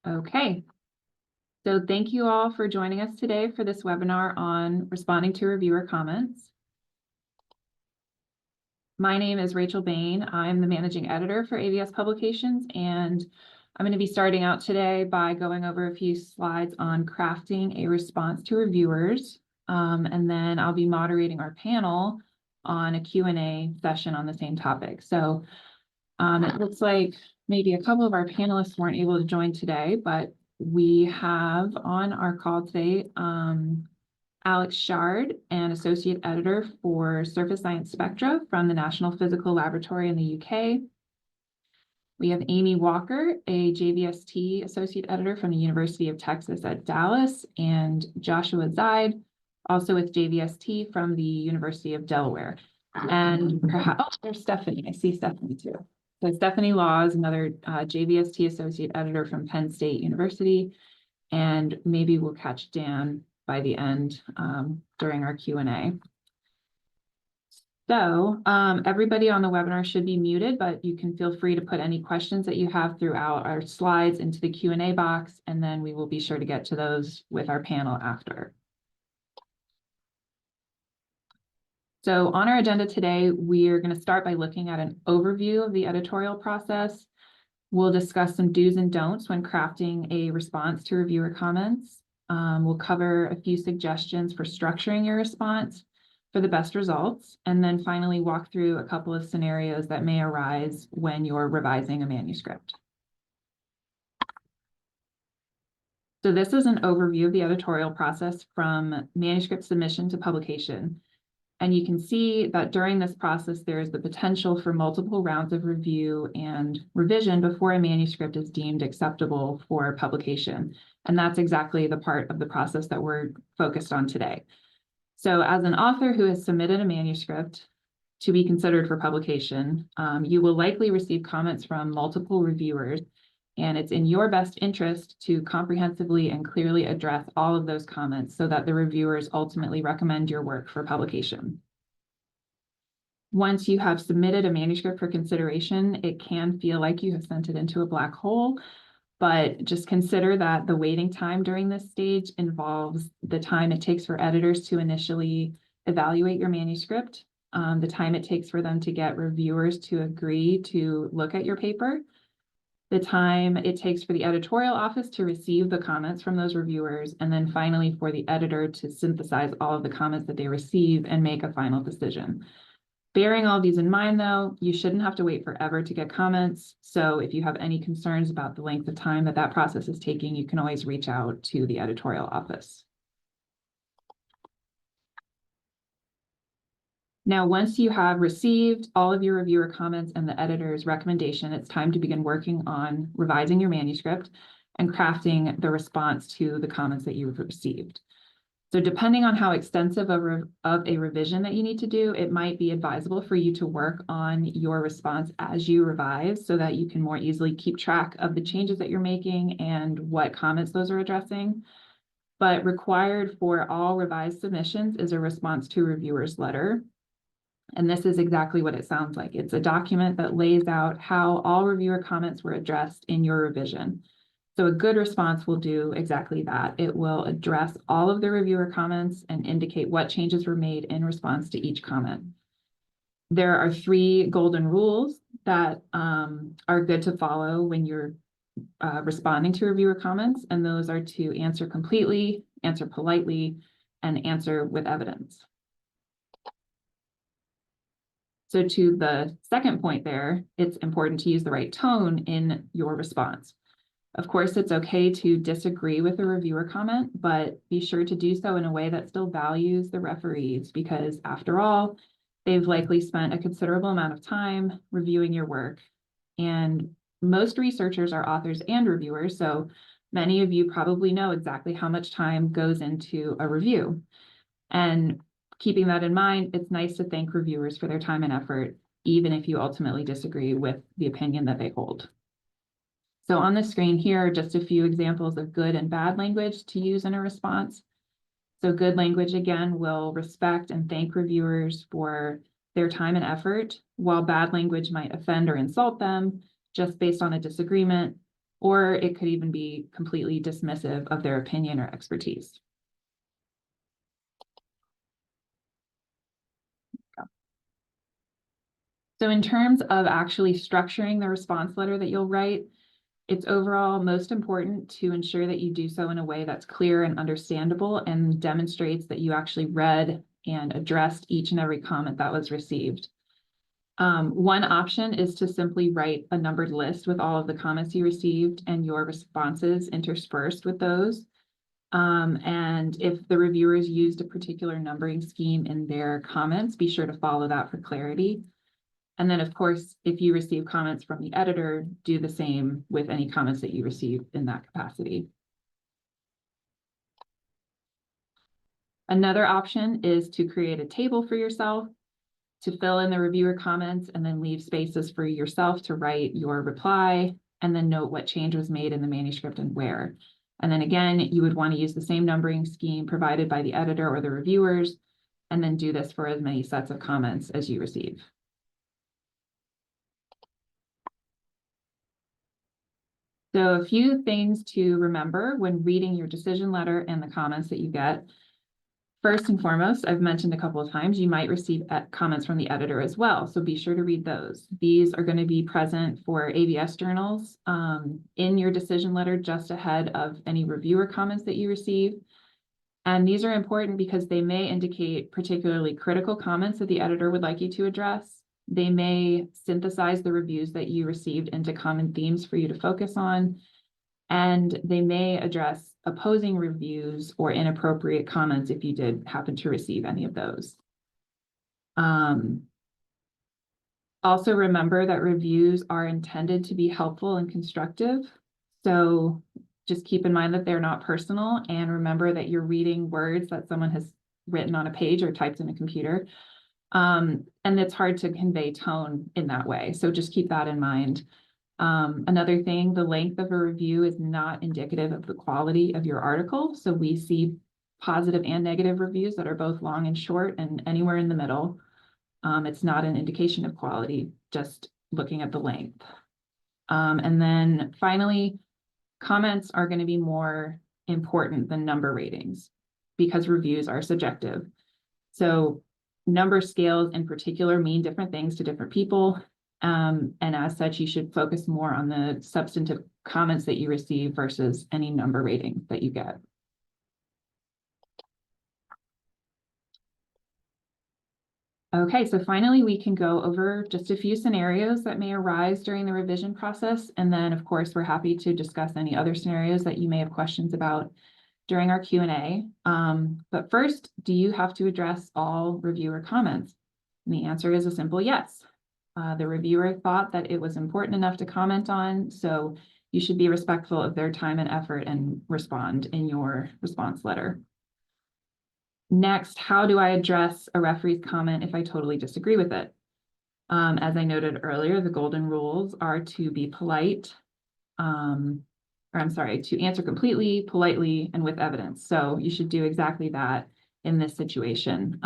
Okay, so thank you all for joining us today for this webinar on responding to reviewer comments. My name is Rachel Bain. I'm the managing editor for AVS Publications, and I'm going to be starting out today by going over a few slides on crafting a response to reviewers, and then I'll be moderating our panel on a Q&A session on the same topic. So it looks like maybe a couple of our panelists weren't able to join today, but we have on our call today Alex Shard, an associate editor for Surface Science Spectra from the National Physical Laboratory in the UK. We have Amy Walker, a JVST associate editor from the University of Texas at Dallas, and Joshua Zaid, also with JVST from the University of Delaware. And perhaps, oh, there's Stephanie. I see Stephanie too. So Stephanie Law is another JVST associate editor from Penn State University, and maybe we'll catch Dan by the end during our Q&A. So everybody on the webinar should be muted, but you can feel free to put any questions that you have throughout our slides into the Q&A box, and then we will be sure to get to those with our panel after. So on our agenda today, we're going to start by looking at an overview of the editorial process. We'll discuss some do's and don'ts when crafting a response to reviewer comments. We'll cover a few suggestions for structuring your response for the best results, and then finally walk through a couple of scenarios that may arise when you're revising a manuscript. So this is an overview of the editorial process from manuscript submission to publication. And you can see that during this process, there is the potential for multiple rounds of review and revision before a manuscript is deemed acceptable for publication. And that's exactly the part of the process that we're focused on today. So as an author who has submitted a manuscript to be considered for publication, you will likely receive comments from multiple reviewers, and it's in your best interest to comprehensively and clearly address all of those comments so that the reviewers ultimately recommend your work for publication. Once you have submitted a manuscript for consideration, it can feel like you have sent it into a black hole, but just consider that the waiting time during this stage involves the time it takes for editors to initially evaluate your manuscript, the time it takes for them to get reviewers to agree to look at your paper, the time it takes for the editorial office to receive the comments from those reviewers, and then finally for the editor to synthesize all of the comments that they receive and make a final decision. Bearing all these in mind, though, you shouldn't have to wait forever to get comments. So if you have any concerns about the length of time that process is taking, you can always reach out to the editorial office. Now, once you have received all of your reviewer comments and the editor's recommendation, it's time to begin working on revising your manuscript and crafting the response to the comments that you've received. So depending on how extensive of a revision that you need to do, it might be advisable for you to work on your response as you revise so that you can more easily keep track of the changes that you're making and what comments those are addressing. But required for all revised submissions is a response to reviewers letter. And this is exactly what it sounds like. It's a document that lays out how all reviewer comments were addressed in your revision. So a good response will do exactly that. It will address all of the reviewer comments and indicate what changes were made in response to each comment. There are 3 golden rules that are good to follow when you're responding to reviewer comments, and those are to answer completely, answer politely, and answer with evidence. So to the second point there, it's important to use the right tone in your response. Of course, it's okay to disagree with a reviewer comment, but be sure to do so in a way that still values the referees, because after all, they've likely spent a considerable amount of time reviewing your work. And most researchers are authors and reviewers, so many of you probably know exactly how much time goes into a review. And keeping that in mind, it's nice to thank reviewers for their time and effort, even if you ultimately disagree with the opinion that they hold. So on the screen here are just a few examples of good and bad language to use in a response. So good language, again, will respect and thank reviewers for their time and effort, while bad language might offend or insult them just based on a disagreement. or it could even be completely dismissive of their opinion or expertise. So in terms of actually structuring the response letter that you'll write, it's overall most important to ensure that you do so in a way that's clear and understandable and demonstrates that you actually read and addressed each and every comment that was received. One option is to simply write a numbered list with all of the comments you received and your responses interspersed with those. And if the reviewers used a particular numbering scheme in their comments, be sure to follow that for clarity. And then, of course, if you receive comments from the editor, do the same with any comments that you receive in that capacity. Another option is to create a table for yourself to fill in the reviewer comments and then leave spaces for yourself to write your reply and then note what change was made in the manuscript and where. And then again, you would want to use the same numbering scheme provided by the editor or the reviewers, and then do this for as many sets of comments as you receive. So a few things to remember when reading your decision letter and the comments that you get. First and foremost, I've mentioned a couple of times, you might receive comments from the editor as well. So be sure to read those. These are going to be present for AVS journals in your decision letter just ahead of any reviewer comments that you receive. And these are important because they may indicate particularly critical comments that the editor would like you to address. They may synthesize the reviews that you received into common themes for you to focus on, and they may address opposing reviews or inappropriate comments if you did happen to receive any of those. Also remember that reviews are intended to be helpful and constructive. So just keep in mind that they're not personal, and remember that you're reading words that someone has written on a page or typed in a computer. And it's hard to convey tone in that way. So just keep that in mind. Another thing, the length of a review is not indicative of the quality of your article. So we see positive and negative reviews that are both long and short and anywhere in the middle. It's not an indication of quality, just looking at the length. And then finally, comments are going to be more important than number ratings because reviews are subjective. So number scales in particular mean different things to different people. And as such, you should focus more on the substantive comments that you receive versus any number rating that you get. Okay, so finally, we can go over just a few scenarios that may arise during the revision process. And then, of course, we're happy to discuss any other scenarios that you may have questions about during our Q&A. But first, do you have to address all reviewer comments? And the answer is a simple yes. The reviewer thought that it was important enough to comment on, so you should be respectful of their time and effort and respond in your response letter. Next, how do I address a referee's comment if I totally disagree with it? As I noted earlier, the golden rules are to be polite, to answer completely, politely, and with evidence. So you should do exactly that in this situation.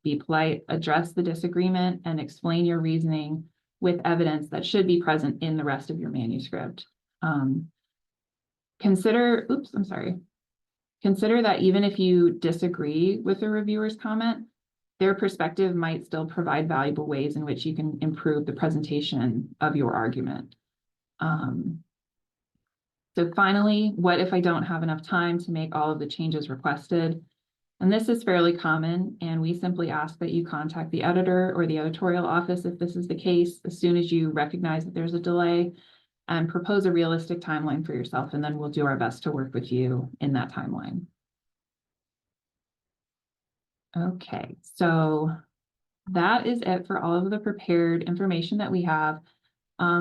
Be polite, address the disagreement, and explain your reasoning with evidence that should be present in the rest of your manuscript. Consider that even if you disagree with the reviewer's comment, their perspective might still provide valuable ways in which you can improve the presentation of your argument. So finally, what if I don't have enough time to make all of the changes requested? And this is fairly common, and we simply ask that you contact the editor or the editorial office if this is the case, as soon as you recognize that there's a delay, and propose a realistic timeline for yourself, and then we'll do our best to work with you in that timeline. Okay, so that is it for all of the prepared information that we have.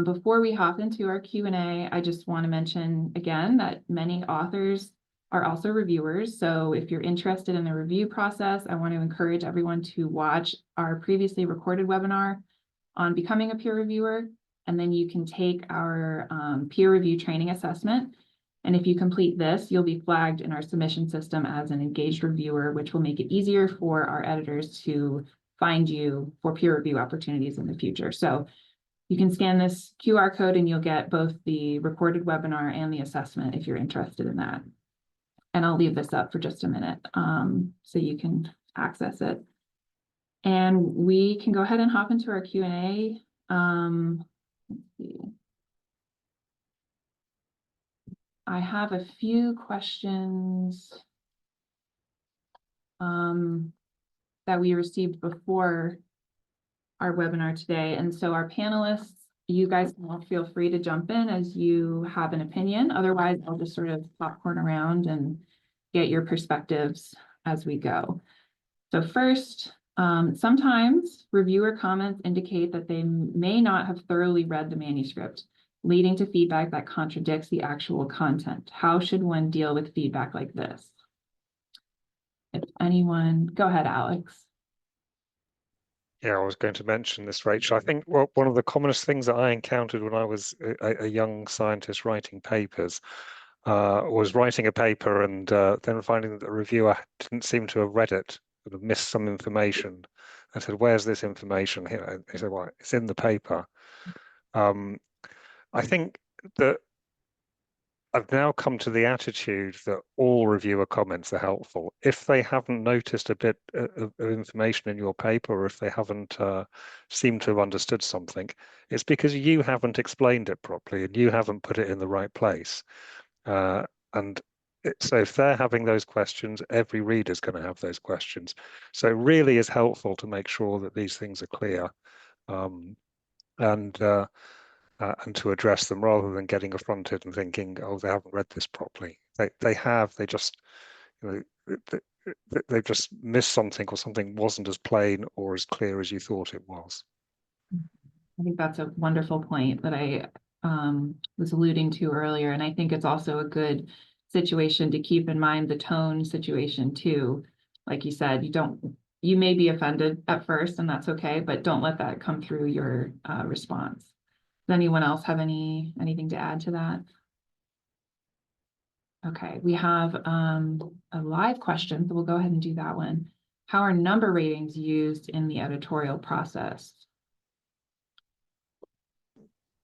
Before we hop into our Q&A, I just want to mention again that many authors are also reviewers. So if you're interested in the review process, I want to encourage everyone to watch our previously recorded webinar on becoming a peer reviewer. And then you can take our peer review training assessment. And if you complete this, you'll be flagged in our submission system as an engaged reviewer, which will make it easier for our editors to find you for peer review opportunities in the future. So You can scan this QR code and you'll get both the recorded webinar and the assessment if you're interested in that. And I'll leave this up for just a minute so you can access it. And we can go ahead and hop into our Q&A. Let's see. I have a few questions that we received before our webinar today. And so our panelists, you guys can all feel free to jump in as you have an opinion. Otherwise, I'll just sort of popcorn around and get your perspectives as we go. So first, sometimes reviewer comments indicate that they may not have thoroughly read the manuscript, leading to feedback that contradicts the actual content. How should one deal with feedback like this? If anyone, go ahead, Alex. Yeah, I was going to mention this, Rachel. I think one of the commonest things that I encountered when I was a young scientist writing papers was writing a paper and then finding that the reviewer didn't seem to have read it, sort of missed some information. I said, "Where's this information?" Here, they said, "Well, it's in the paper." I think that I've now come to the attitude that all reviewer comments are helpful. If they haven't noticed a bit of information in your paper, or if they haven't seemed to have understood something, it's because you haven't explained it properly and you haven't put it in the right place. So if they're having those questions, every reader's going to have those questions. So it really is helpful to make sure that these things are clear. And to address them rather than getting affronted and thinking, oh, they haven't read this properly. They have, they just, they've just missed something, or something wasn't as plain or as clear as you thought it was. I think that's a wonderful point that I was alluding to earlier. And I think it's also a good situation to keep in mind the tone situation too. Like you said, you may be offended at first, and that's okay, but don't let that come through your response. Does anyone else have anything to add to that? Okay, we have a live question, so we'll go ahead and do that one. How are number ratings used in the editorial process?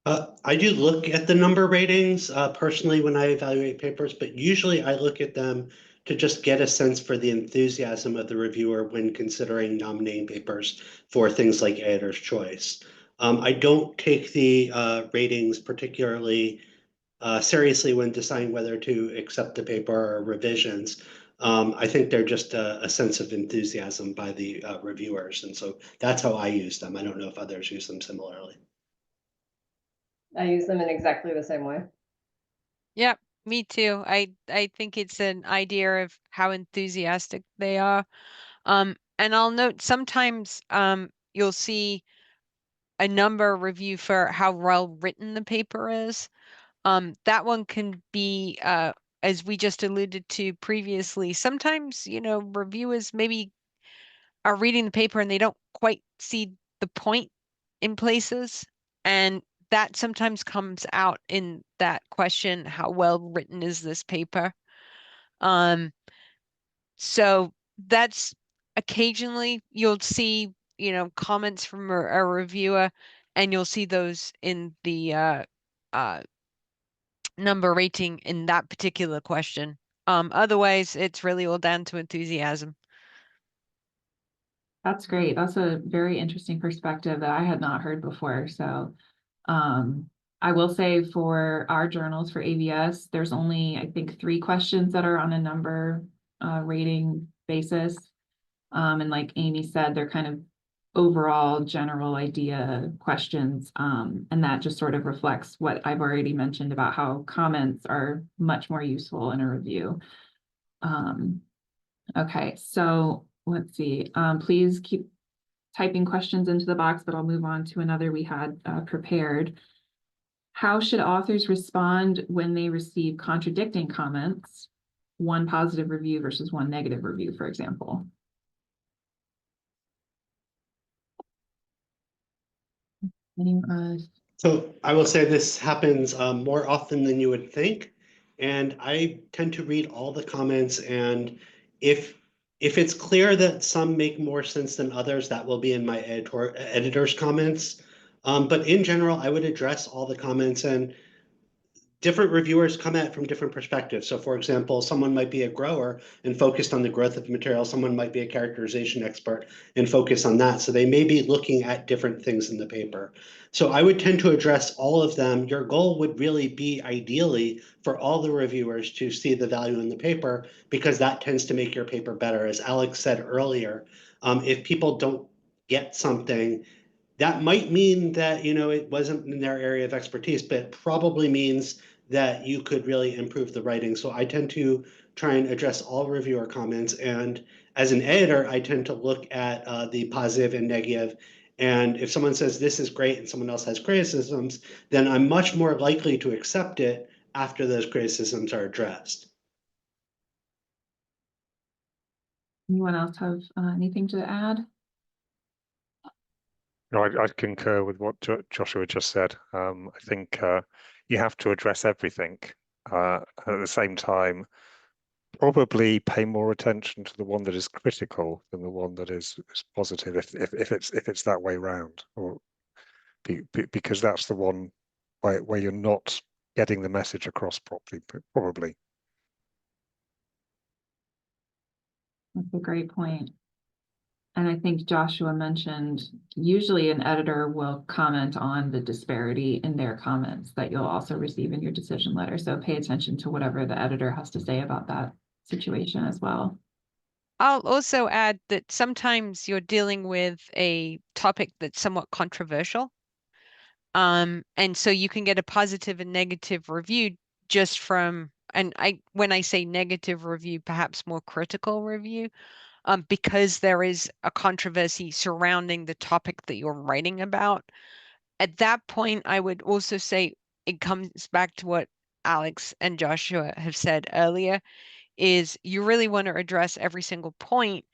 I do look at the number ratings personally when I evaluate papers, but usually I look at them to just get a sense for the enthusiasm of the reviewer when considering nominating papers for things like editor's choice. I don't take the ratings particularly seriously when deciding whether to accept the paper or revisions. I think they're just a sense of enthusiasm by the reviewers. And so that's how I use them. I don't know if others use them similarly. I use them in exactly the same way. Yep, me too. I think it's an idea of how enthusiastic they are. And I'll note sometimes you'll see a number review for how well written the paper is. That one can be as we just alluded to previously, sometimes, reviewers maybe are reading the paper and they don't quite see the point in places. And that sometimes comes out in that question, how well written is this paper? So that's occasionally you'll see, comments from a reviewer, and you'll see those in the number rating in that particular question. Otherwise, it's really all down to enthusiasm. That's great. That's a very interesting perspective that I had not heard before. So I will say for our journals for AVS, there's only, I think, 3 questions that are on a number rating basis. And like Amy said, they're kind of overall general idea questions. And that just sort of reflects what I've already mentioned about how comments are much more useful in a review. Okay, so let's see. Please keep typing questions into the box, but I'll move on to another we had prepared. How should authors respond when they receive contradicting comments, one positive review versus one negative review, for example? So I will say this happens more often than you would think. And I tend to read all the comments, and if it's clear that some make more sense than others, that will be in my editor's comments. But in general, I would address all the comments, and different reviewers come at it from different perspectives. So for example, someone might be a grower and focused on the growth of the material. Someone might be a characterization expert and focus on that. So they may be looking at different things in the paper. So I would tend to address all of them. Your goal would really be ideally for all the reviewers to see the value in the paper, because that tends to make your paper better. As Alex said earlier, if people don't get something, that might mean that, it wasn't in their area of expertise, but it probably means that you could really improve the writing. So I tend to try and address all reviewer comments. And as an editor, I tend to look at the positive and negative. And if someone says this is great and someone else has criticisms, then I'm much more likely to accept it after those criticisms are addressed. Anyone else have anything to add? No, I concur with what Joshua just said. I think you have to address everything. At the same time, probably pay more attention to the one that is critical than the one that is positive, if it's that way round, or because that's the one where you're not getting the message across properly, probably. That's a great point. And I think Joshua mentioned, usually an editor will comment on the disparity in their comments that you'll also receive in your decision letter. So pay attention to whatever the editor has to say about that situation as well. I'll also add that sometimes you're dealing with a topic that's somewhat controversial. And so you can get a positive and negative review just from, and when I say negative review, perhaps more critical review, because there is a controversy surrounding the topic that you're writing about. At that point, I would also say it comes back to what Alex and Joshua have said earlier, is you really want to address every single point.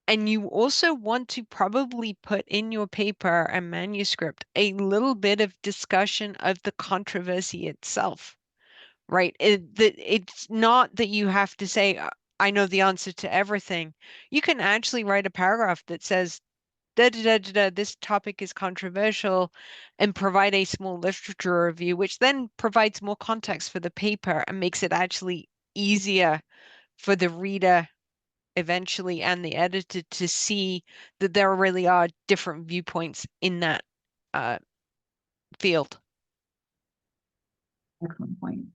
And you also want to probably put in your paper and manuscript a little bit of discussion of the controversy itself, right? It's not that you have to say, I know the answer to everything. You can actually write a paragraph that says, da, da, da, da, da, this topic is controversial, and provide a small literature review, which then provides more context for the paper and makes it actually easier for the reader eventually and the editor to see that there really are different viewpoints in that field. Excellent point.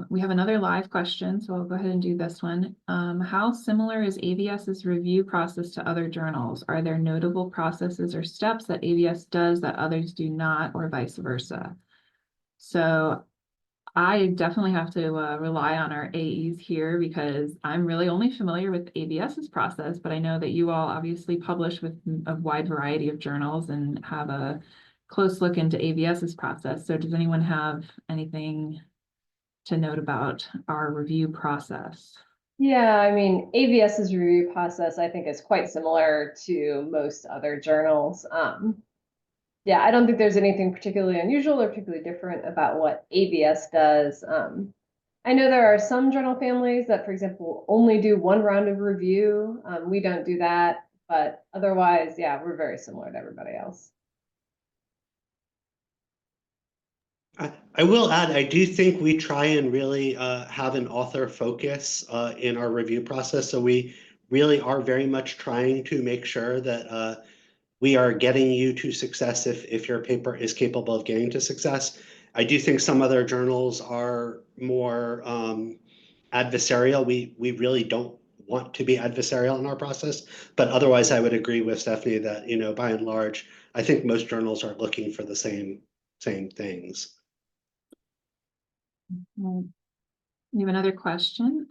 We have another live question, so I'll go ahead and do this one. How similar is AVS's review process to other journals? Are there notable processes or steps that AVS does that others do not, or vice versa? So I definitely have to rely on our AEs here, because I'm really only familiar with AVS's process, but I know that you all obviously publish with a wide variety of journals and have a close look into AVS's process. So does anyone have anything to note about our review process? Yeah, I mean, AVS's review process, I think, is quite similar to most other journals. Yeah, I don't think there's anything particularly unusual or particularly different about what AVS does. I know there are some journal families that, for example, only do one round of review. We don't do that, but otherwise, yeah, we're very similar to everybody else. I will add, I do think we try and really have an author focus in our review process. So we really are very much trying to make sure that we are getting you to success if your paper is capable of getting to success. I do think some other journals are more adversarial. We really don't want to be adversarial in our process, but otherwise I would agree with Stephanie that, by and large, I think most journals are looking for the same things. We have another question.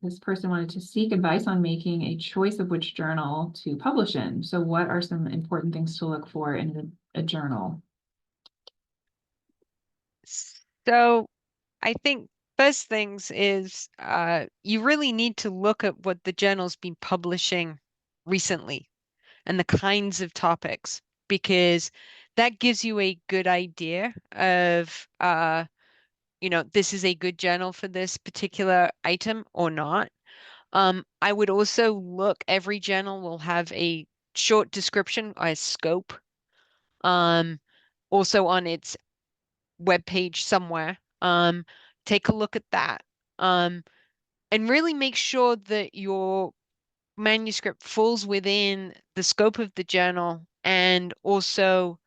This person wanted to seek advice on making a choice of which journal to publish in. So what are some important things to look for in a journal? So I think first things is you really need to look at what the journal's been publishing recently and the kinds of topics, because that gives you a good idea of this is a good journal for this particular item or not. I would also look, every journal will have a short description, a scope, also on its web page somewhere. Take a look at that. And really make sure that your manuscript falls within the scope of the journal, and also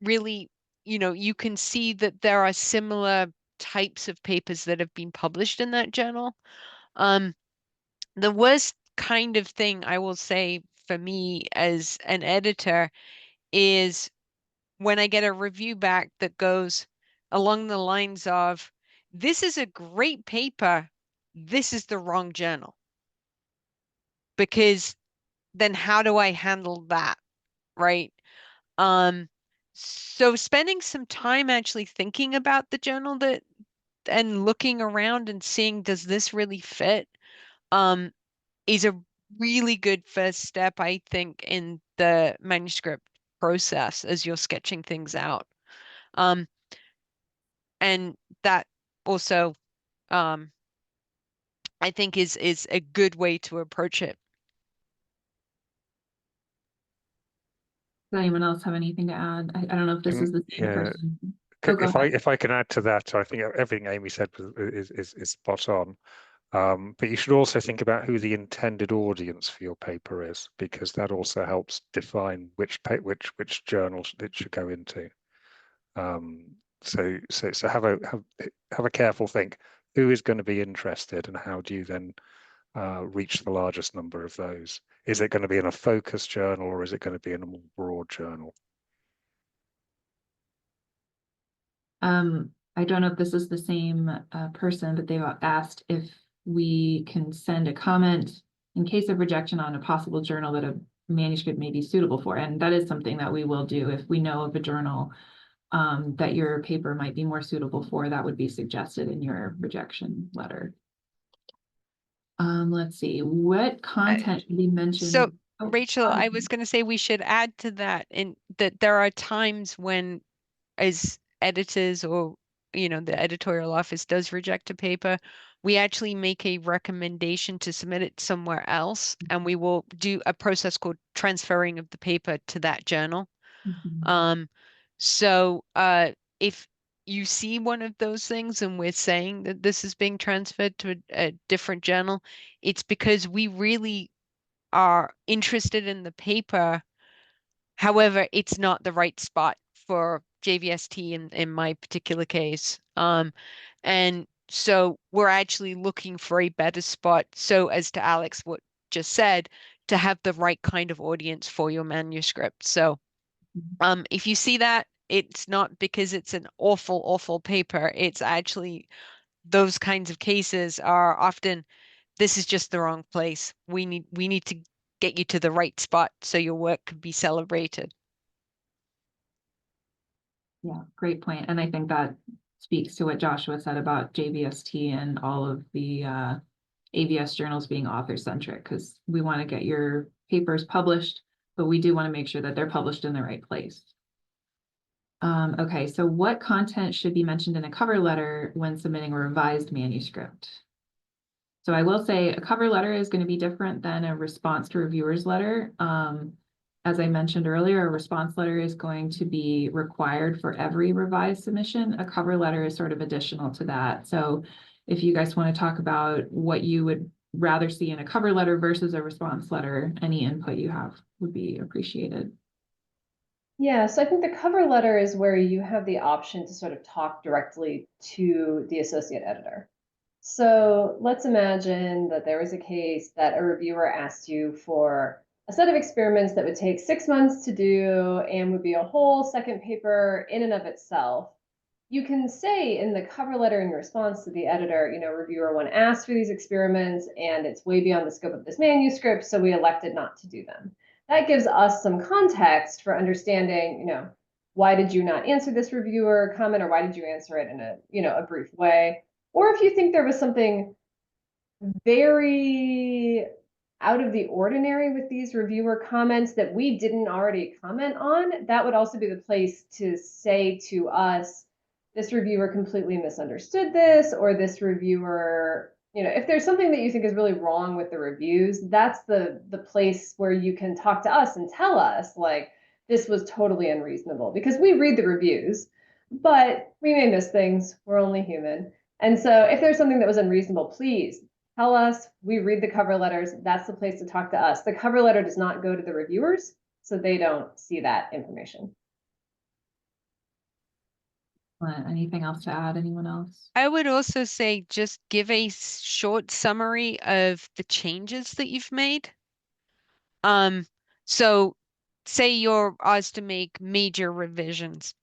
really, you can see that there are similar types of papers that have been published in that journal. The worst kind of thing I will say for me as an editor is when I get a review back that goes along the lines of, this is a great paper, this is the wrong journal. Because then how do I handle that, right? So spending some time actually thinking about the journal and looking around and seeing, does this really fit? Is a really good first step, I think, in the manuscript process as you're sketching things out. And that also, I think is a good way to approach it. Does anyone else have anything to add? I don't know if this is the same Yeah. person. Oh, go If ahead. I can add to that, I think everything Amy said is spot on. But you should also think about who the intended audience for your paper is, because that also helps define which journal it should go into. So have a careful think. Who is going to be interested, and how do you then reach the largest number of those? Is it going to be in a focus journal, or is it going to be in a more broad journal? I don't know if this is the same person, but they've asked if we can send a comment in case of rejection on a possible journal that a manuscript may be suitable for. And that is something that we will do if we know of a journal that your paper might be more suitable for. That would be suggested in your rejection letter. Let's see, what content should be mentioned? So Oh, Rachel, I was going to say we should add to that, in that there are times when, as editors, or the editorial office does reject a paper, we actually make a recommendation to submit it somewhere else, and we will do a process called transferring of the paper to that journal. So if you see one of those things and we're saying that this is being transferred to a different journal, it's because we really are interested in the paper. However, it's not the right spot for JVST in my particular case. And so we're actually looking for a better spot. So, as to Alex, what just said, to have the right kind of audience for your manuscript. So if you see that, it's not because it's an awful, awful paper. It's actually, those kinds of cases are often, this is just the wrong place. We need to get you to the right spot so your work can be celebrated. Yeah, great point. And I think that speaks to what Joshua said about JVST and all of the AVS journals being author-centric, because we want to get your papers published, but we do want to make sure that they're published in the right place. Okay, so what content should be mentioned in a cover letter when submitting a revised manuscript? So I will say a cover letter is going to be different than a response to reviewers letter. As I mentioned earlier, a response letter is going to be required for every revised submission. A cover letter is sort of additional to that. So if you guys want to talk about what you would rather see in a cover letter versus a response letter, any input you have would be appreciated. Yeah, so I think the cover letter is where you have the option to sort of talk directly to the associate editor. So let's imagine that there was a case that a reviewer asked you for a set of experiments that would take 6 months to do and would be a whole second paper in and of itself. You can say in the cover letter in response to the editor, reviewer one asked for these experiments and it's way beyond the scope of this manuscript, so we elected not to do them. That gives us some context for understanding, why did you not answer this reviewer comment, or why did you answer it in a brief way? Or if you think there was something very out of the ordinary with these reviewer comments that we didn't already comment on, that would also be the place to say to us, this reviewer completely misunderstood this, or this reviewer you know, if there's something that you think is really wrong with the reviews, that's the place where you can talk to us and tell us, like, this was totally unreasonable, because we read the reviews, but we may miss things. We're only human. And so if there's something that was unreasonable, please tell us. We read the cover letters. That's the place to talk to us. The cover letter does not go to the reviewers, so they don't see that information. Anything else to add? Anyone else? I would also say just give a short summary of the changes that you've made. So say you're asked to make major revisions.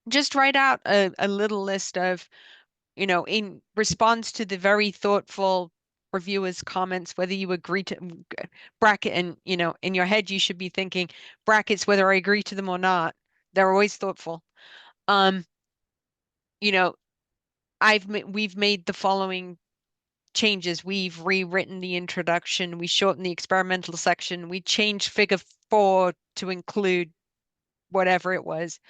Just write out a little list of, you know, in response to the very thoughtful reviewers' comments, whether you agree to bracket, and, you know, in your head, you should be thinking brackets, whether I agree to them or not. They're always thoughtful. Um, you know, we've made the following changes. We've rewritten the introduction. We shortened the experimental section. We changed figure 4 to include whatever it was.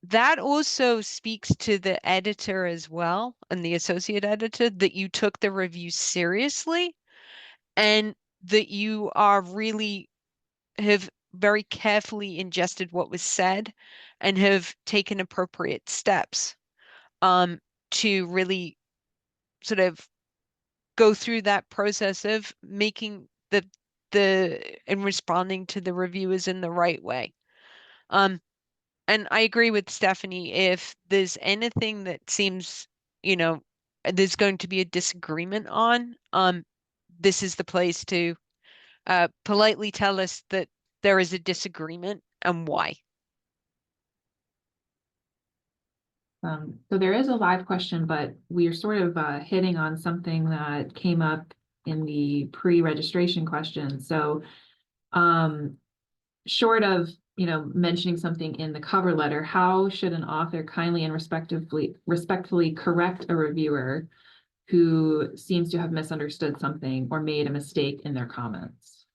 That also speaks to the editor as well, and the associate editor, that you took the review seriously and that you are really have very carefully ingested what was said and have taken appropriate steps to really sort of go through that process of making and responding to the reviewers in the right way. And I agree with Stephanie. If there's anything that seems, you know, there's going to be a disagreement on, this is the place to politely tell us that there is a disagreement and why. So there is a live question, but we are sort of hitting on something that came up in the pre-registration question. So short of, you know, mentioning something in the cover letter, how should an author kindly and respectfully correct a reviewer who seems to have misunderstood something or made a mistake in their comments?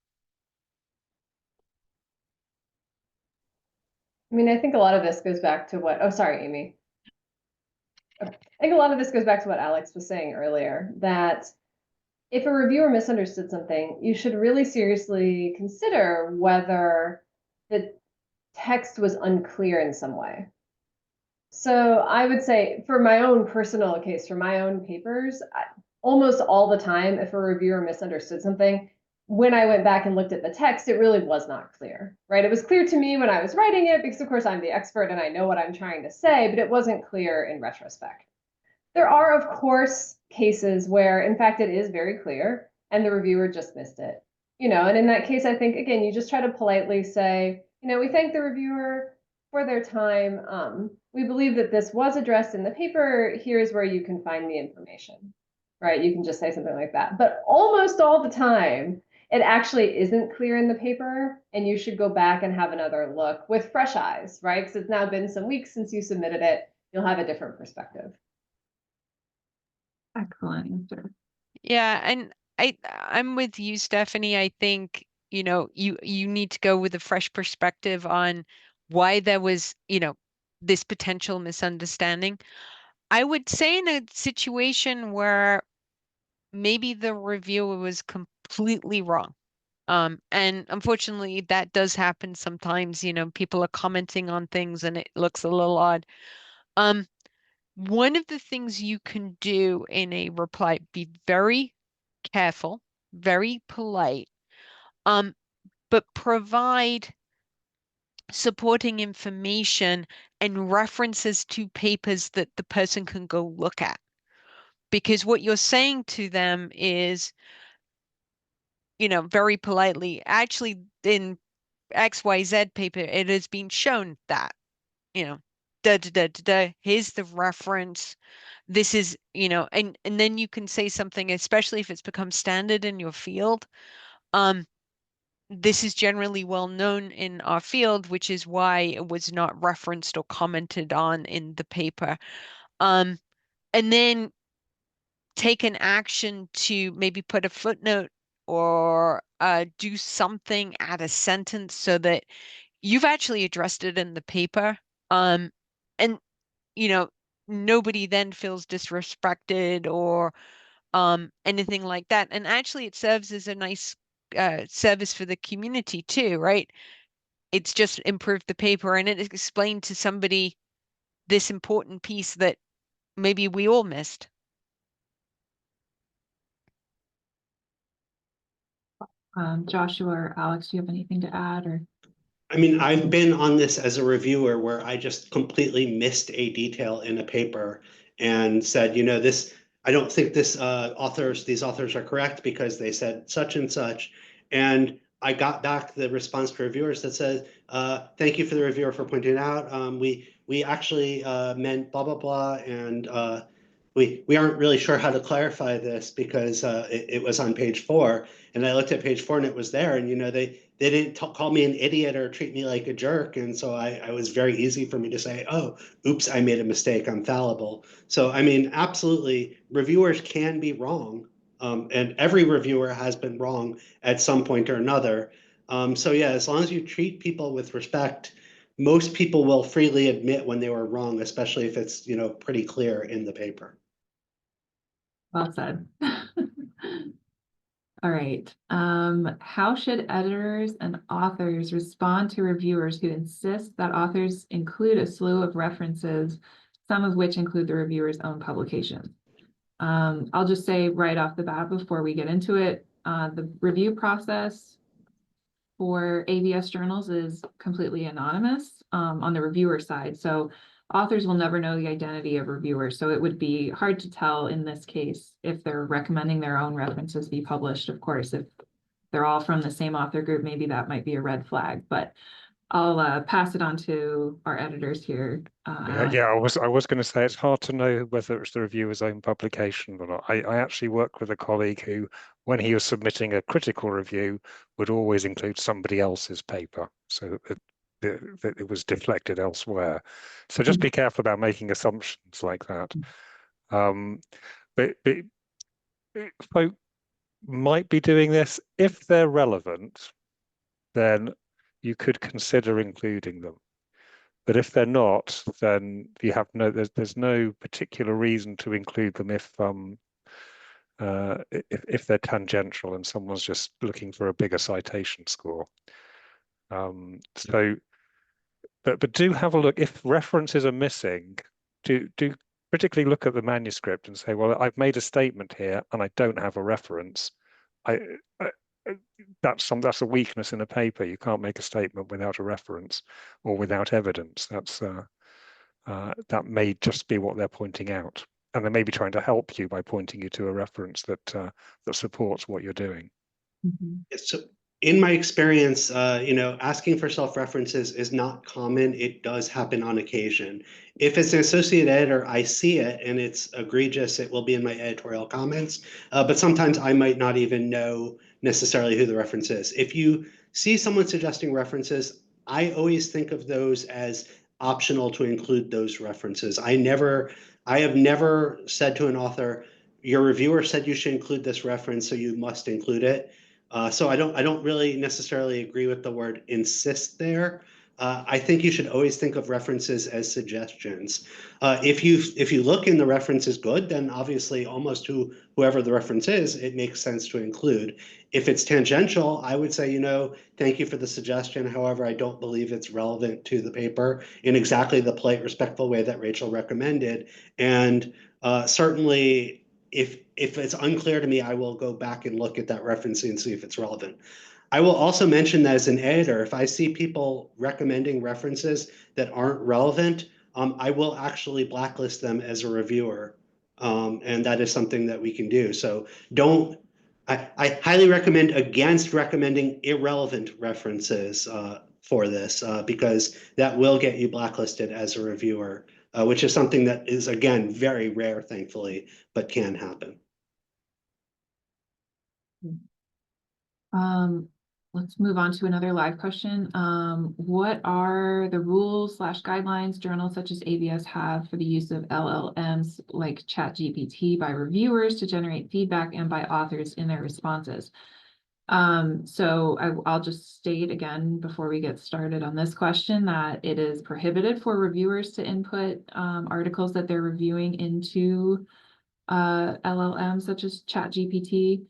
I mean, I think a lot of this goes back to what, oh, sorry, Amy. I think a lot of this goes back to what Alex was saying earlier, that if a reviewer misunderstood something, you should really seriously consider whether the text was unclear in some way. So I would say, for my own personal case, for my own papers, almost all the time, if a reviewer misunderstood something, when I went back and looked at the text, it really was not clear, right? It was clear to me when I was writing it, because of course I'm the expert and I know what I'm trying to say, but it wasn't clear in retrospect. There are, of course, cases where, in fact, it is very clear and the reviewer just missed it. You know, and in that case, I think, again, you just try to politely say, you know, we thank the reviewer for their time. We believe that this was addressed in the paper. Here's where you can find the information, right? You can just say something like that. But almost all the time, it actually isn't clear in the paper, and you should go back and have another look with fresh eyes, right? Because it's now been some weeks since you submitted it. You'll have a different perspective. Excellent answer. Yeah, and I'm with you, Stephanie. I think, you know, you need to go with a fresh perspective on why there was, you know, this potential misunderstanding. I would say in a situation where maybe the reviewer was completely wrong. And unfortunately, that does happen sometimes. You know, people are commenting on things and it looks a little odd. One of the things you can do in a reply, be very careful, very polite, but provide supporting information and references to papers that the person can go look at. Because what you're saying to them is, you know, very politely, actually, in XYZ paper, it has been shown that, you know, here's the reference. This is, you know, and then you can say something, especially if it's become standard in your field. This is generally well known in our field, which is why it was not referenced or commented on in the paper. And then take an action to maybe put a footnote or do something, add a sentence so that you've actually addressed it in the paper. And, you know, nobody then feels disrespected or anything like that. And actually it serves as a nice service for the community too, right? It's just improved the paper and it explained to somebody this important piece that maybe we all missed. Joshua or Alex, do you have anything to add or? I mean, I've been on this as a reviewer where I just completely missed a detail in a paper and said, you know, this, I don't think these authors are correct because they said such and such. And I got back the response to reviewers that said, thank you for the reviewer for pointing it out. We actually meant blah, blah, blah. And we aren't really sure how to clarify this because it was on page 4. And I looked at page 4 and it was there. And, you know, they didn't call me an idiot or treat me like a jerk. And so I was very easy for me to say, oh, oops, I made a mistake. I'm fallible. So, I mean, absolutely, reviewers can be wrong. And every reviewer has been wrong at some point or another. So yeah, as long as you treat people with respect, most people will freely admit when they were wrong, especially if it's, you know, pretty clear in the paper. Well said. All right. How should editors and authors respond to reviewers who insist that authors include a slew of references, some of which include the reviewer's own publications? I'll just say right off the bat before we get into it, the review process for AVS journals is completely anonymous on the reviewer side. So authors will never know the identity of reviewers. So it would be hard to tell in this case if they're recommending their own references be published. Of course, if they're all from the same author group, maybe that might be a red flag, but I'll pass it on to our editors here. Alex. Yeah, I was going to say it's hard to know whether it's the reviewer's own publication or not. I actually work with a colleague who, when he was submitting a critical review, would always include somebody else's paper, so that it was deflected elsewhere. So just be careful about making assumptions like that. But folk might be doing this if they're relevant, then you could consider including them. But if they're not, then you have there's no particular reason to include them if they're tangential and someone's just looking for a bigger citation score. But do have a look if references are missing. Do critically look at the manuscript and say, well, I've made a statement here and I don't have a reference. That's a weakness in a paper. You can't make a statement without a reference or without evidence. That may just be what they're pointing out, and they may be trying to help you by pointing you to a reference that supports what you're doing. So in my experience, you know, asking for self-references is not common. It does happen on occasion. If it's an associate editor, I see it and it's egregious, it will be in my editorial comments. But sometimes I might not even know necessarily who the reference is. If you see someone suggesting references, I always think of those as optional to include those references. I have never said to an author, your reviewer said you should include this reference, so you must include it. So I don't really necessarily agree with the word insist there. I think you should always think of references as suggestions. If you look and the reference is good, then obviously almost whoever the reference is, it makes sense to include. If it's tangential, I would say, you know, thank you for the suggestion. However, I don't believe it's relevant to the paper in exactly the polite, respectful way that Rachel recommended. And certainly, if it's unclear to me, I will go back and look at that reference and see if it's relevant. I will also mention that as an editor, if I see people recommending references that aren't relevant, I will actually blacklist them as a reviewer. And that is something that we can do. So I highly recommend against recommending irrelevant references for this because that will get you blacklisted as a reviewer, which is something that is, again, very rare, thankfully, but can happen. Let's move on to another live question. What are the rules / guidelines journals such as AVS have for the use of LLMs like ChatGPT by reviewers to generate feedback and by authors in their responses? So I'll just state again before we get started on this question that it is prohibited for reviewers to input articles that they're reviewing into LLM such as ChatGPT.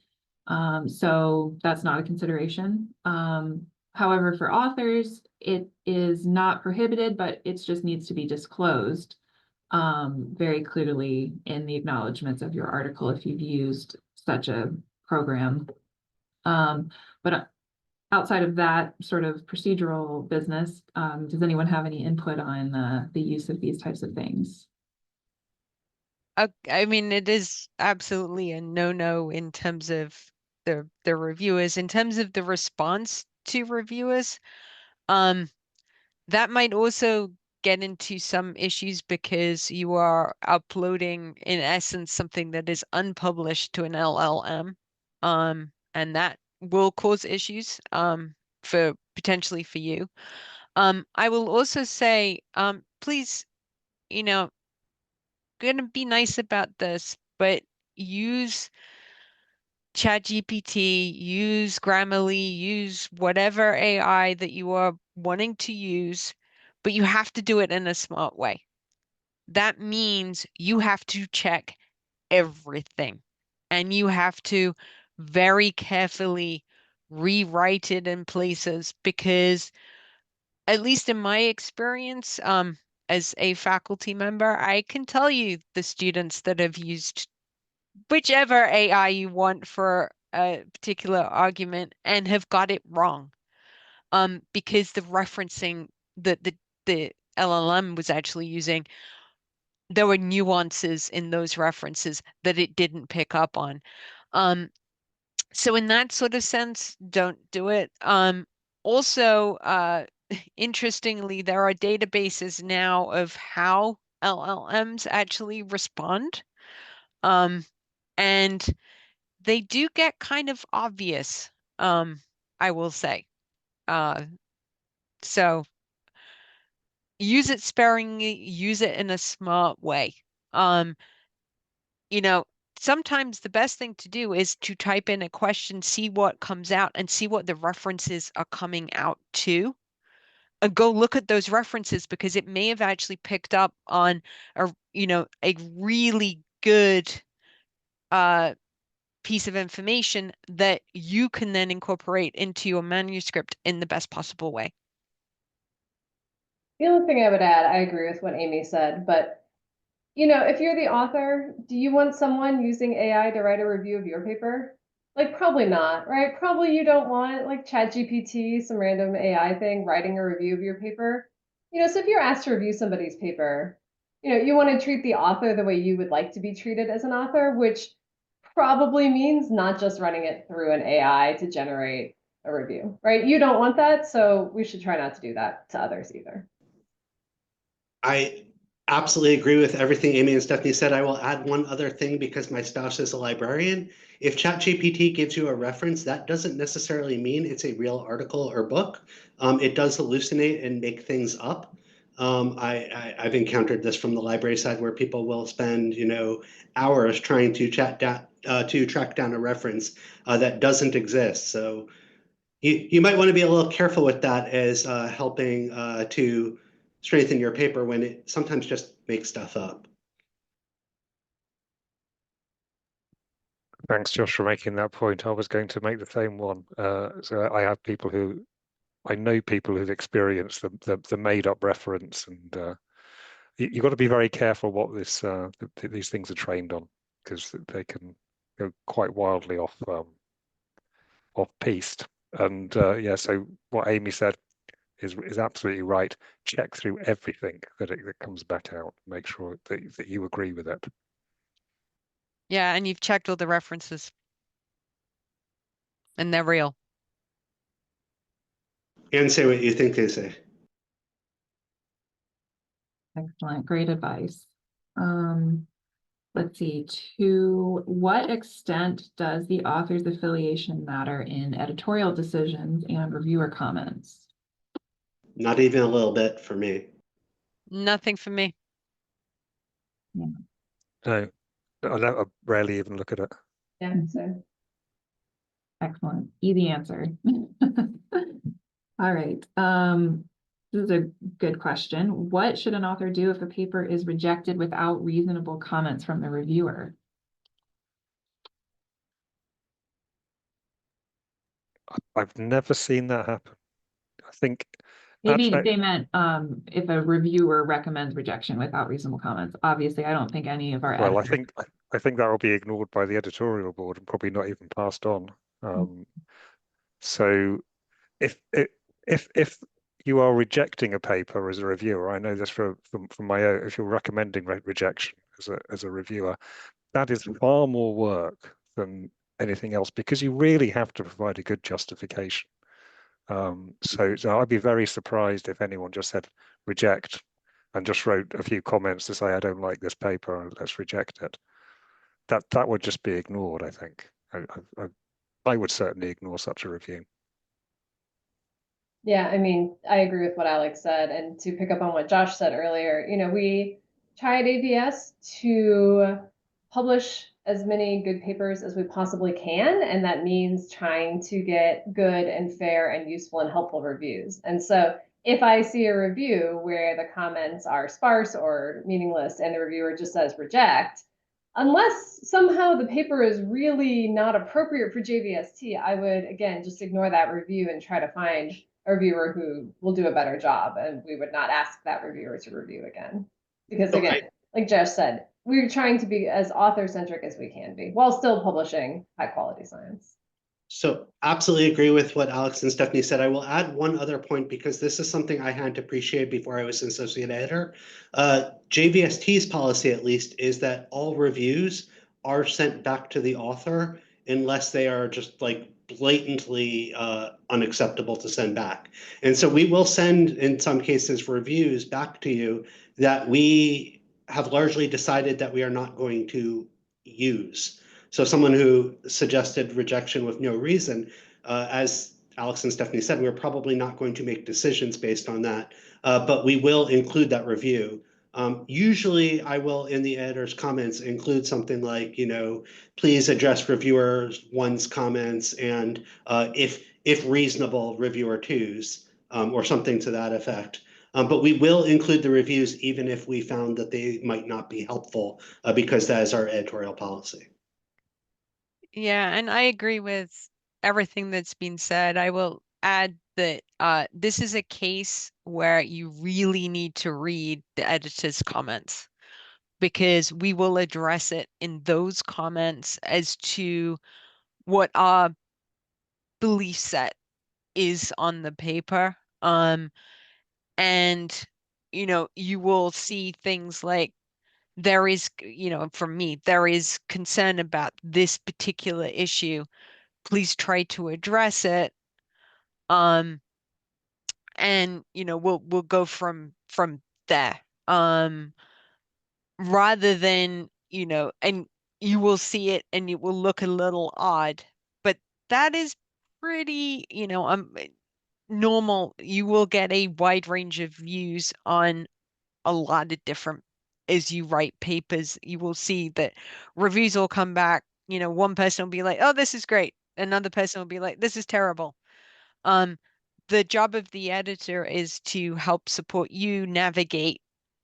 So that's not a consideration. However, for authors, it is not prohibited, but it just needs to be disclosed very clearly in the acknowledgments of your article if you've used such a program. But outside of that sort of procedural business, does anyone have any input on the use of these types of things? I mean, it is absolutely a no-no in terms of the reviewers. In terms of the response to reviewers, that might also get into some issues because you are uploading, in essence, something that is unpublished to an LLM, and that will cause issues for potentially for you. I will also say, please, you know, gonna be nice about this, but use ChatGPT, use Grammarly, use whatever AI that you are wanting to use, but you have to do it in a smart way. That means you have to check everything and you have to very carefully rewrite it in places because, at least in my experience, as a faculty member, I can tell you the students that have used whichever AI you want for a particular argument and have got it wrong. Because the referencing that the LLM was actually using, there were nuances in those references that it didn't pick up on. So in that sort of sense, don't do it. Also, interestingly, there are databases now of how LLMs actually respond. And they do get kind of obvious, I will say. So use it sparingly, use it in a smart way. You know, sometimes the best thing to do is to type in a question, see what comes out, and see what the references are coming out to. And go look at those references because it may have actually picked up on a really good piece of information that you can then incorporate into your manuscript in the best possible way. The only thing I would add, I agree with what Amy said, but if you're the author, do you want someone using AI to write a review of your paper? Like, probably not, right? Probably you don't want like ChatGPT, some random AI thing, writing a review of your paper. So if you're asked to review somebody's paper, you want to treat the author the way you would like to be treated as an author, which probably means not just running it through an AI to generate a review, right? You don't want that, so we should try not to do that to others either. I absolutely agree with everything Amy and Stephanie said. I will add one other thing because my spouse is a librarian. If ChatGPT gives you a reference, that doesn't necessarily mean it's a real article or book. It does hallucinate and make things up. I've encountered this from the library side where people will spend, hours trying to track down a reference that doesn't exist. So you might want to be a little careful with that as helping to strengthen your paper when it sometimes just makes stuff up. Thanks, Josh, for making that point. I was going to make the same one. So I have I know people who've experienced the made up reference, and you've got to be very careful what these things are trained on because they can go quite wildly off piste. And yeah, so what Amy said is absolutely right. Check through everything that comes back out. Make sure that you agree with it. Yeah, and you've checked all the references. And they're real. And say what you think they say. Excellent, great advice. Let's see, to what extent does the author's affiliation matter in editorial decisions and reviewer comments? Not even a little bit for me. Nothing for me. Yeah. No, I rarely even look at it. Yeah, so. Excellent, easy answer. All right, this is a good question. What should an author do if a paper is rejected without reasonable comments from the reviewer? I've never seen that happen. I think Maybe actually, they meant if a reviewer recommends rejection without reasonable comments. Obviously, I don't think any of our well, editors. I think that will be ignored by the editorial board and probably not even passed on. So if you are rejecting a paper as a reviewer, I know this from my own, if you're recommending rejection as a reviewer, that is far more work than anything else because you really have to provide a good justification. So I'd be very surprised if anyone just said reject and just wrote a few comments to say I don't like this paper and let's reject it. That would just be ignored. I think I would certainly ignore such a review. Yeah, I mean, I agree with what Alex said. And to pick up on what Josh said earlier, we try at AVS to publish as many good papers as we possibly can. And that means trying to get good and fair and useful and helpful reviews. And so if I see a review where the comments are sparse or meaningless and the reviewer just says reject, unless somehow the paper is really not appropriate for JVST, I would, again, just ignore that review and try to find a reviewer who will do a better job. And we would not ask that reviewer to review again. Because again, like Josh said, we're trying to be as author-centric as we can be while still publishing high-quality science. So absolutely agree with what Alex and Stephanie said. I will add one other point because this is something I hadn't appreciated before I was an associate editor. JVST's policy, at least, is that all reviews are sent back to the author unless they are just like blatantly unacceptable to send back. And so we will send, in some cases, reviews back to you that we have largely decided that we are not going to use. So someone who suggested rejection with no reason, as Alex and Stephanie said, we're probably not going to make decisions based on that, but we will include that review. Usually I will, in the editor's comments, include something like, please address reviewer one's comments and if reasonable, reviewer two's, or something to that effect. But we will include the reviews even if we found that they might not be helpful, because that is our editorial policy. Yeah, and I agree with everything that's been said. I will add that this is a case where you really need to read the editor's comments because we will address it in those comments as to what our belief set is on the paper. And you will see things like there is, from me, there is concern about this particular issue. Please try to address it. And we'll go from there. Rather than, and you will see it and it will look a little odd, but that is pretty, normal. You will get a wide range of views on a lot of different, as you write papers, you will see that reviews will come back. One person will be like, oh, this is great. Another person will be like, this is terrible. The job of the editor is to help support you navigate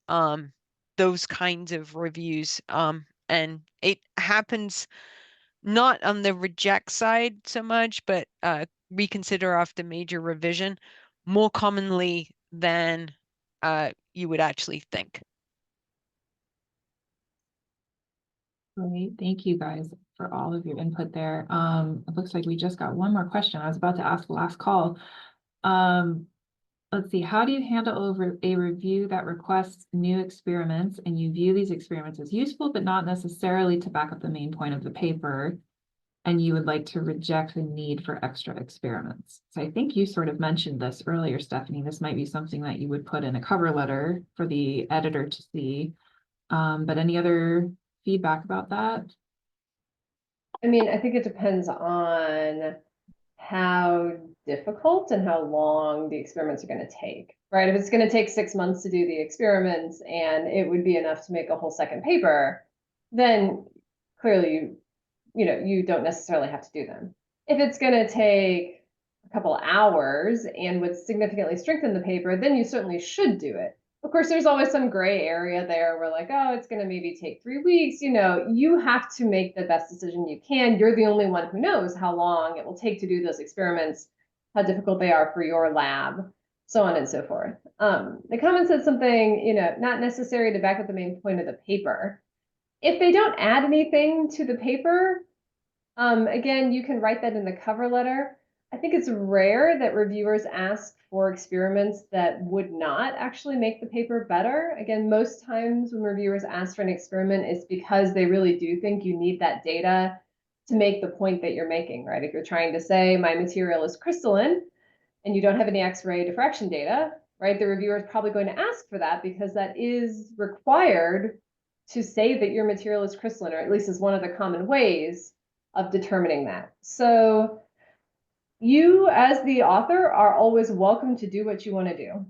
those kinds of reviews. And it happens not on the reject side so much, but reconsider after major revision more commonly than you would actually think. Great, thank you guys for all of your input there. It looks like we just got one more question. I was about to ask the last call. Let's see, how do you handle over a review that requests new experiments and you view these experiments as useful, but not necessarily to back up the main point of the paper, and you would like to reject the need for extra experiments? So I think you sort of mentioned this earlier, Stephanie. This might be something that you would put in a cover letter for the editor to see. But any other feedback about that? I mean, I think it depends on how difficult and how long the experiments are going to take, right? If it's going to take 6 months to do the experiments and it would be enough to make a whole second paper, then clearly, you don't necessarily have to do them. If it's going to take a couple hours and would significantly strengthen the paper, then you certainly should do it. Of course, there's always some gray area there where like, oh, it's going to maybe take 3 weeks. You have to make the best decision you can. You're the only one who knows how long it will take to do those experiments how difficult they are for your lab, so on and so forth. The comment said something, you know, not necessary to back up the main point of the paper. If they don't add anything to the paper, again, you can write that in the cover letter. I think it's rare that reviewers ask for experiments that would not actually make the paper better. Again, most times when reviewers ask for an experiment, it's because they really do think you need that data to make the point that you're making, right? If you're trying to say my material is crystalline and you don't have any X-ray diffraction data, right? The reviewer is probably going to ask for that because that is required to say that your material is crystalline, or at least is one of the common ways of determining that. So you, as the author, are always welcome to do what you want to do.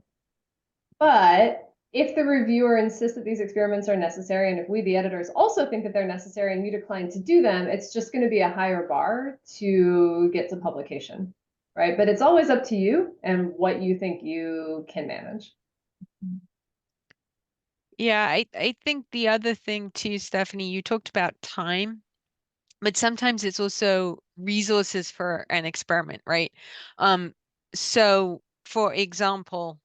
But if the reviewer insists that these experiments are necessary, and if we, the editors, also think that they're necessary and you decline to do them, it's just going to be a higher bar to get to publication, right? But it's always up to you and what you think you can manage. Yeah, I think the other thing too, Stephanie, you talked about time, but sometimes it's also resources for an experiment, right? So for example,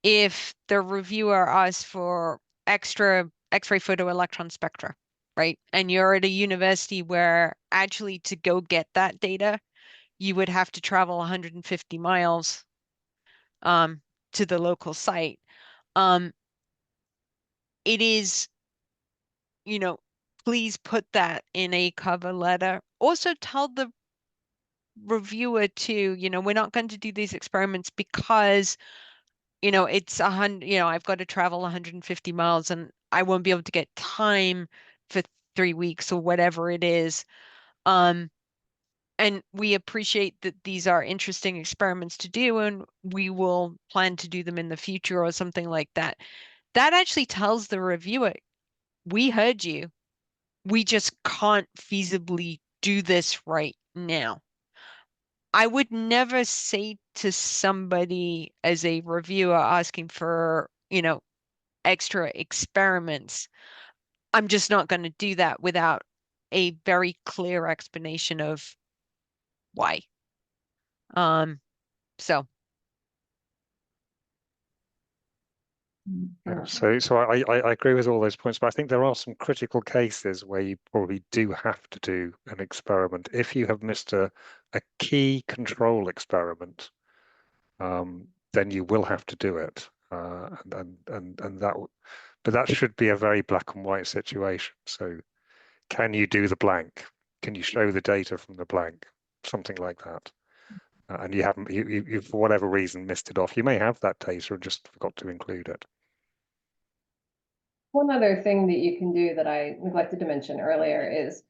if the reviewer asks for extra X-ray photoelectron spectra, right? And you're at a university where actually to go get that data, you would have to travel 150 miles to the local site. It is, you know, please put that in a cover letter. Also tell the reviewer to, we're not going to do these experiments because, it's 100, I've got to travel 150 miles and I won't be able to get time for 3 weeks or whatever it is. And we appreciate that these are interesting experiments to do, and we will plan to do them in the future or something like that. That actually tells the reviewer, we heard you. We just can't feasibly do this right now. I would never say to somebody as a reviewer asking for, extra experiments, I'm just not going to do that without a very clear explanation of why. So Yeah, so I agree with all those points, but I think there are some critical cases where you probably do have to do an experiment. If you have missed a key control experiment, then you will have to do it, and that, but that should be a very black and white situation. So, can you do the blank? Can you show the data from the blank? Something like that. And you haven't, you for whatever reason missed it off. You may have that data and just forgot to include it. One other thing that you can do that I neglected to mention earlier is,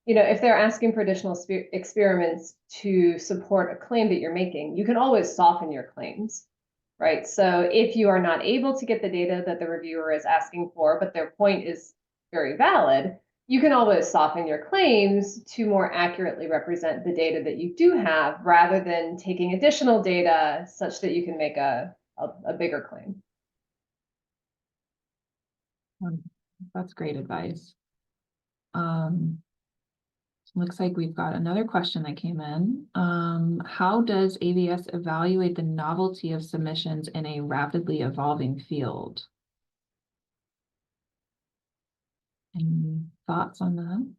if they're asking for additional experiments to support a claim that you're making, you can always soften your claims, right? So if you are not able to get the data that the reviewer is asking for, but their point is very valid, you can always soften your claims to more accurately represent the data that you do have, rather than taking additional data such that you can make a bigger claim. That's great advice. Looks like we've got another question that came in. How does AVS evaluate the novelty of submissions in a rapidly evolving field? Any thoughts on that?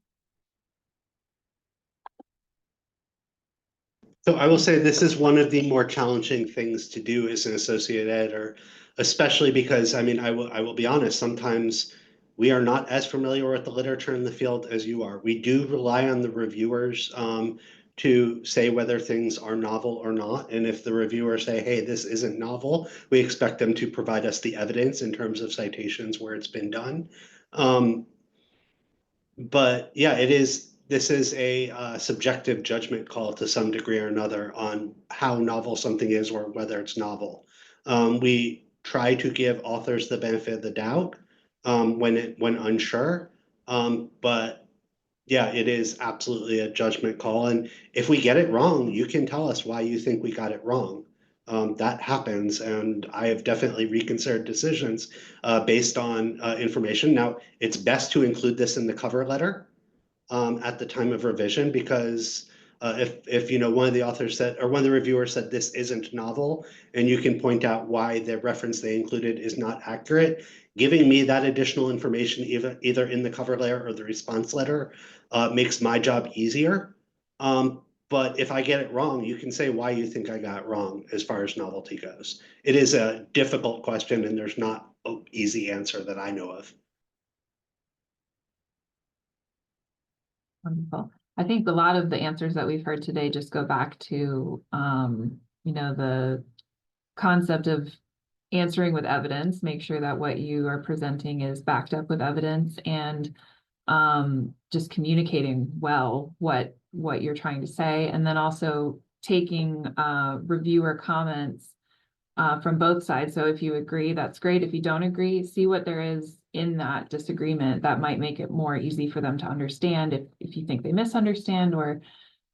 So I will say this is one of the more challenging things to do as an associate editor, especially because, I mean, I will be honest, sometimes we are not as familiar with the literature in the field as you are. We do rely on the reviewers to say whether things are novel or not. And if the reviewers say, hey, this isn't novel, we expect them to provide us the evidence in terms of citations where it's been done. But yeah, this is a subjective judgment call to some degree or another on how novel something is or whether it's novel. We try to give authors the benefit of the doubt when unsure, but yeah, it is absolutely a judgment call. And if we get it wrong, you can tell us why you think we got it wrong. That happens, and I have definitely reconsidered decisions based on information. Now, it's best to include this in the cover letter at the time of revision, because If one of the authors said, or one of the reviewers said this isn't novel, and you can point out why the reference they included is not accurate, giving me that additional information either in the cover letter or the response letter makes my job easier. But if I get it wrong, you can say why you think I got it wrong as far as novelty goes. It is a difficult question, and there's not an easy answer that I know of. Wonderful. I think a lot of the answers that we've heard today just go back to, the concept of answering with evidence, make sure that what you are presenting is backed up with evidence, and just communicating well what you're trying to say, and then also taking reviewer comments from both sides. So if you agree, that's great. If you don't agree, see what there is in that disagreement that might make it more easy for them to understand if you think they misunderstand, or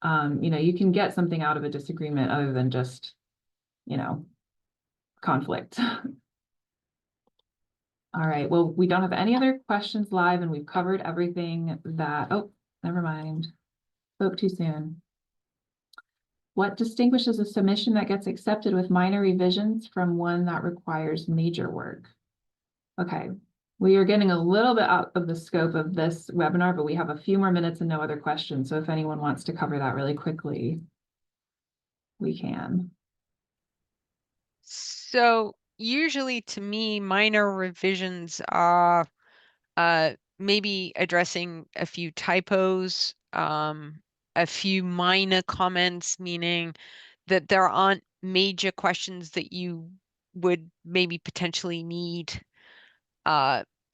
you can get something out of a disagreement other than just conflict. All right, well, we don't have any other questions live, and we've covered everything that, oh, never mind. Spoke too soon. What distinguishes a submission that gets accepted with minor revisions from one that requires major work? Okay, we are getting a little bit out of the scope of this webinar, but we have a few more minutes and no other questions. So if anyone wants to cover that really quickly, we can. So usually to me, minor revisions are maybe addressing a few typos, a few minor comments, meaning that there aren't major questions that you would maybe potentially need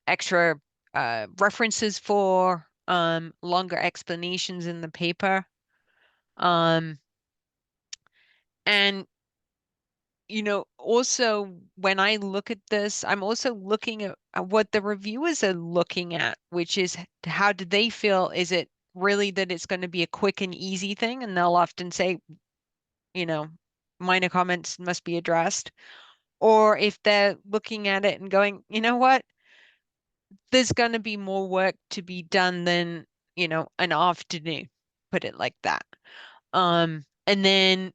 extra references for, longer explanations in the paper. And also when I look at this, I'm also looking at what the reviewers are looking at, which is how do they feel? Is it really that it's going to be a quick and easy thing? And they'll often say, minor comments must be addressed. Or if they're looking at it and going, you know what? There's going to be more work to be done than, an afternoon, put it like that. And then,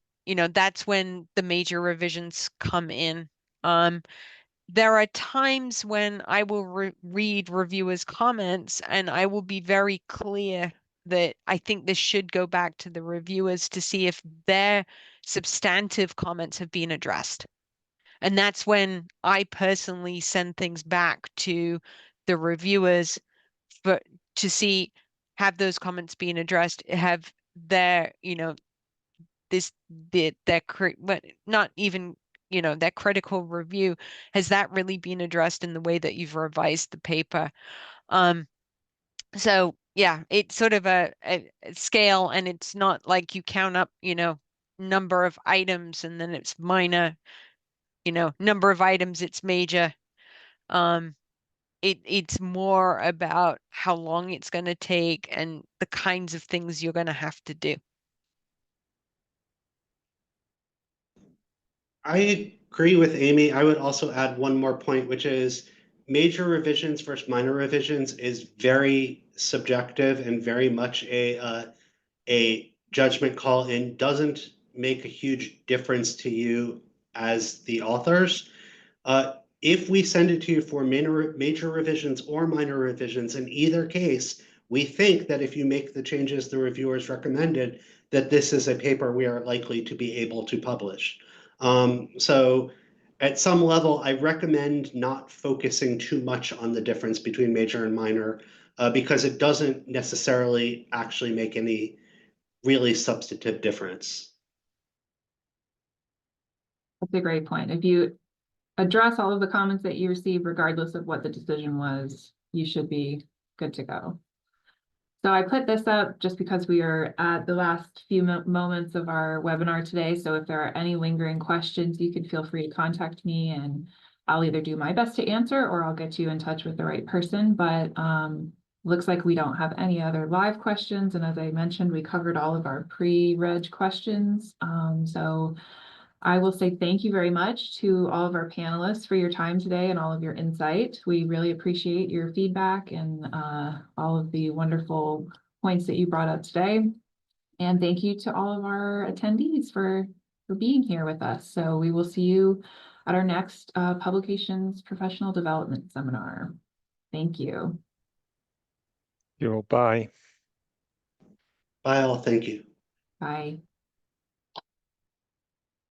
that's when the major revisions come in. There are times when I will read reviewers' comments and I will be very clear that I think this should go back to the reviewers to see if their substantive comments have been addressed. And that's when I personally send things back to the reviewers to see, have those comments been addressed, have their, not even, that critical review, has that really been addressed in the way that you've revised the paper? So yeah, it's sort of a scale, and it's not like you count up, number of items and then it's minor, number of items, it's major. It's more about how long it's going to take and the kinds of things you're going to have to do. I agree with Amy. I would also add one more point, which is major revisions versus minor revisions is very subjective and very much a judgment call, and doesn't make a huge difference to you as the authors. If we send it to you for major revisions or minor revisions, in either case, we think that if you make the changes the reviewers recommended, that this is a paper we are likely to be able to publish. So at some level, I recommend not focusing too much on the difference between major and minor, because it doesn't necessarily actually make any really substantive difference. That's a great point. If you address all of the comments that you receive, regardless of what the decision was, you should be good to go. So I put this up just because we are at the last few moments of our webinar today. So if there are any lingering questions, you can feel free to contact me, and I'll either do my best to answer or I'll get you in touch with the right person. But looks like we don't have any other live questions. And as I mentioned, we covered all of our pre-reg questions. So I will say thank you very much to all of our panelists for your time today and all of your insight. We really appreciate your feedback and all of the wonderful points that you brought up today. And thank you to all of our attendees for being here with us. So we will see you at our next Publications Professional Development Seminar. Thank you. Bye. Bye all, thank you. Bye.